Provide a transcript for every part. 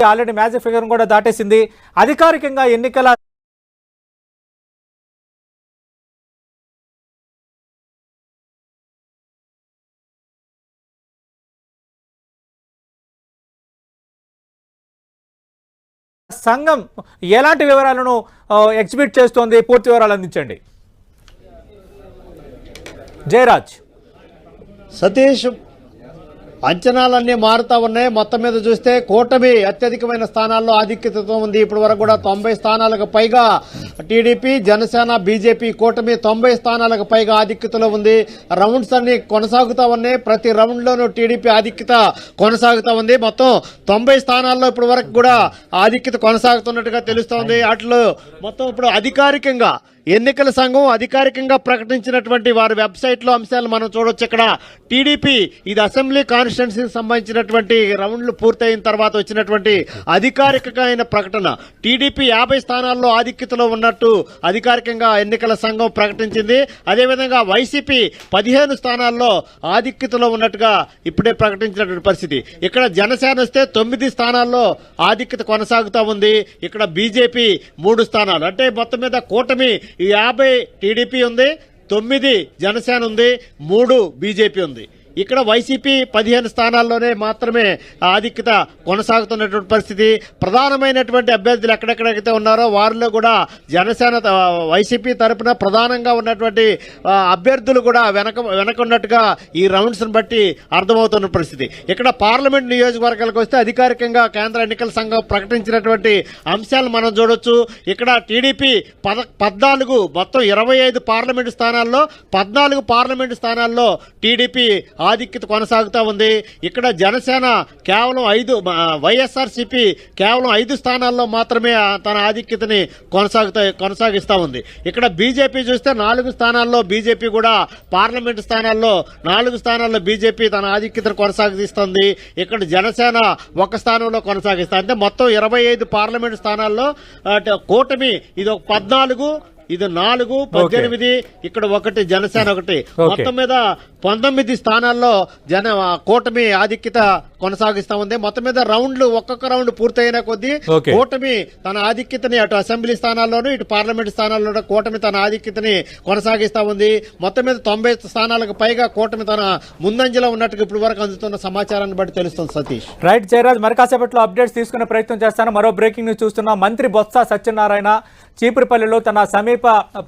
Already magic figure కూడా దాటేసింది. అధికారికంగా ఎన్నికల సంఘం ఎలాంటి వివరాలను ఎగ్జిబిట్ చేస్తోంది? పూర్తి వివరాలు అందించండి జయరాజ్. సతీష్, అంచనాలన్నీ మారుతా ఉన్నాయి. మొత్తం మీద చూస్తే కూటమి అత్యధికమైన స్థానాల్లో ఆధిక్యతతో ఉంది. ఇప్పటి వరకు కూడా 90 స్థానాలకు పైగా టీడీపీ, జనసేన, బీజేపీ కూటమి 90 స్థానాలకు పైగా ఆధిక్యతలో ఉంది. రౌండ్స్ అన్ని కొనసాగుతా ఉన్నాయి. ప్రతి రౌండ్లోనూ టీడీపీ ఆధిక్యత కొనసాగుతా ఉంది. మొత్తం 90 స్థానాల్లో ఇప్పటి వరకు కూడా ఆధిక్యత కొనసాగుతున్నట్టుగా తెలుస్తోంది. వాటిలో మొత్తం ఇప్పుడు అధికారికంగా ఎన్నికల సంఘం అధికారికంగా ప్రకటించినటువంటి వారి వెబ్సైట్లో అంశాలు మనం చూడొచ్చు. ఇక్కడ టీడీపీ ఇది అసెంబ్లీ కాన్స్టిట్యున్సీకి సంబంధించినటువంటి రౌండ్లు పూర్తయిన తర్వాత వచ్చినటువంటి అధికారికమైన ప్రకటన. టీడీపీ 50 స్థానాల్లో ఆధిక్యతలో ఉన్నట్టు అధికారికంగా ఎన్నికల సంఘం ప్రకటించింది. అదేవిధంగా వైసీపీ 15 స్థానాల్లో ఆధిక్యతలో ఉన్నట్టుగా ఇప్పుడే ప్రకటించినటువంటి పరిస్థితి. ఇక్కడ జనసేన వస్తే 9 స్థానాల్లో ఆధిక్యత కొనసాగుతూ ఉంది. ఇక్కడ బీజేపీ 3 స్థానాలు. అంటే మొత్తం మీద కూటమి 50 టీడీపీ ఉంది, 9 జనసేన ఉంది, 3 బీజేపీ ఉంది. ఇక్కడ వైసీపీ 15 స్థానాల్లోనే మాత్రమే ఆధిక్యత కొనసాగుతున్నటువంటి పరిస్థితి. ప్రధానమైనటువంటి అభ్యర్థులు ఎక్కడెక్కడైతే ఉన్నారో వారిలో కూడా జనసేన వైసీపీ తరపున ప్రధానంగా ఉన్నటువంటి అభ్యర్థులు కూడా వెనకున్నట్టుగా ఈ రౌండ్స్ను బట్టి అర్థమవుతున్న పరిస్థితి. ఇక్కడ పార్లమెంట్ నియోజకవర్గాలకు వస్తే అధికారికంగా కేంద్ర ఎన్నికల సంఘం ప్రకటించినటువంటి అంశాలు మనం చూడొచ్చు. ఇక్కడ టీడీపీ 14 మొత్తం 25 పార్లమెంటు స్థానాల్లో 14 పార్లమెంటు స్థానాల్లో టీడీపీ ఆధిక్యత కొనసాగుతూ ఉంది. ఇక్కడ జనసేన కేవలం 5, వైఎస్ఆర్సీపీ కేవలం 5 స్థానాల్లో మాత్రమే తన ఆధిక్యతని కొనసాగిస్తూ ఉంది. ఇక్కడ బీజేపీ చూస్తే 4 స్థానాల్లో బీజేపీ కూడా పార్లమెంటు స్థానాల్లో 4 స్థానాల్లో బీజేపీ తన ఆధిక్యతను కొనసాగిస్తుంది. ఇక్కడ జనసేన 1 స్థానంలో కొనసాగిస్తుంది. అంటే మొత్తం 25 పార్లమెంటు స్థానాల్లో కూటమి ఇది 14, ఇది 4, 18, ఇక్కడ 1, జనసేన 1, మొత్తం మీద 19 స్థానాల్లో కూటమి ఆధిక్యత కొనసాగిస్తా ఉంది. మొత్తం మీద రౌండ్లు ఒక్కొక్క రౌండ్ పూర్తయిన కొద్దీ కూటమి తన ఆధిక్యతని అటు అసెంబ్లీ స్థానాల్లోనూ ఇటు పార్లమెంట్ స్థానాల్లోనూ కూటమి తన ఆధిక్యతని కొనసాగిస్తా ఉంది. మొత్తం మీద 90 స్థానాలకు పైగా కూటమి తన ముందంజలో ఉన్నట్టుగా ఇప్పుడు వరకు అందుతున్న సమాచారాన్ని బట్టి తెలుస్తుంది. సతీష్, రైట్ జయరాజ్, మరి కాసేపట్లో అప్డేట్స్ తీసుకునే ప్రయత్నం చేస్తాను. మరో బ్రేకింగ్ న్యూస్ చూస్తున్నాం. మంత్రి బొత్స సత్యనారాయణ చీపురుపల్లిలో తన సమీప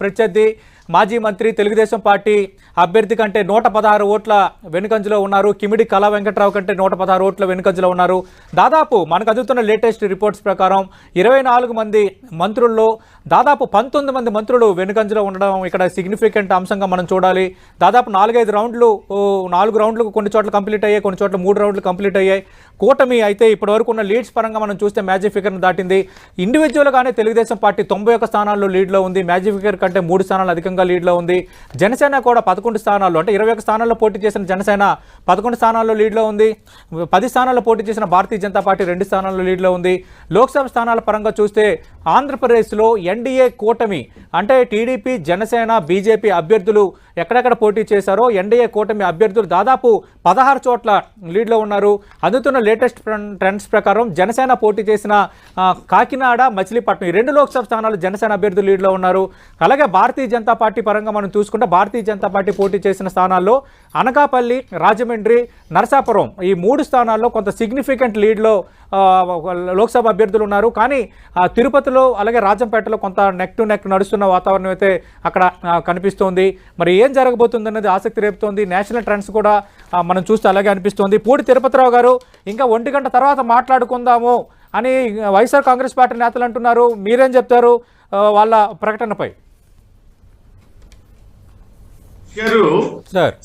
ప్రత్యర్థి మాజీ మంత్రి తెలుగుదేశం పార్టీ అభ్యర్థి కంటే 116 ఓట్ల వెనుకంజలో ఉన్నారు. కిమిడి కళా వెంకట్రావు కంటే 116 ఓట్ల వెనుకంజలో ఉన్నారు. దాదాపు మనకు అందుతున్న లేటెస్ట్ రిపోర్ట్స్ ప్రకారం 24 మంది మంత్రుల్లో దాదాపు 19 మంది మంత్రులు వెనుకంజలో ఉండడం ఇక్కడ సిగ్నిఫికెంట్ అంశంగా మనం చూడాలి. దాదాపు 4 రౌండ్లు కొన్ని చోట్ల కంప్లీట్ అయ్యాయి, కొన్ని చోట్ల 3 రౌండ్లు కంప్లీట్ అయ్యాయి. కూటమి అయితే ఇప్పటి వరకు ఉన్న లీడ్స్ పరంగా మనం చూస్తే మ్యాజిక్ ఫిగర్ను దాటింది. ఇండివిజువల్గానే తెలుగుదేశం పార్టీ 91 స్థానాల్లో లీడ్లో ఉంది. మ్యాజిక్ ఫిగర్ కంటే 3 స్థానాలు అధికంగా లీడ్లో ఉంది. జనసేన కూడా 11 స్థానాల్లో, అంటే 21 స్థానాల్లో పోటీ చేసిన జనసేన 11 స్థానాల్లో లీడ్లో ఉంది. 10 స్థానాల్లో పోటీ చేసిన భారతీయ జనతా పార్టీ 2 స్థానాల్లో లీడ్లో ఉంది. లోక్సభ స్థానాల పరంగా చూస్తే ఆంధ్రప్రదేశ్లో ఎన్డీఏ కూటమి అంటే టీడీపీ, జనసేన, బీజేపీ అభ్యర్థులు ఎక్కడెక్కడ పోటీ చేశారో ఎన్డీఏ కూటమి అభ్యర్థులు దాదాపు 16 చోట్ల లీడ్లో ఉన్నారు. అందుతున్న లేటెస్ట్ ట్రెండ్స్ ప్రకారం జనసేన పోటీ చేసిన కాకినాడ, మచిలీపట్నం ఈ 2 లోక్సభ స్థానాలు జనసేన అభ్యర్థులు లీడ్లో ఉన్నారు. అలాగే భారతీయ జనతా పార్టీ పరంగా మనం చూసుకుంటే భారతీయ జనతా పార్టీ పోటీ చేసిన స్థానాల్లో అనకాపల్లి, రాజమండ్రి, నరసాపురం ఈ 3 స్థానాల్లో కొంత సిగ్నిఫికెంట్ లీడ్లో లోక్సభ అభ్యర్థులు ఉన్నారు. కానీ తిరుపతిలో అలాగే రాజంపేటలో కొంత నెక్ టు నెక్ నడుస్తున్న వాతావరణం అయితే అక్కడ కనిపిస్తోంది. మరి ఏం జరగబోతుంది అన్నది ఆసక్తి రేపుతోంది. నేషనల్ ట్రెండ్స్ కూడా మనం చూస్తే అలాగే అనిపిస్తోంది. పూడి తిరుపతిరావు గారు, ఇంకా 1 గంట తర్వాత మాట్లాడుకుందాము అని వైఎస్ఆర్ కాంగ్రెస్ పార్టీ నేతలు అంటున్నారు. మీరేం చెప్తారు వాళ్ళ ప్రకటనపై? సార్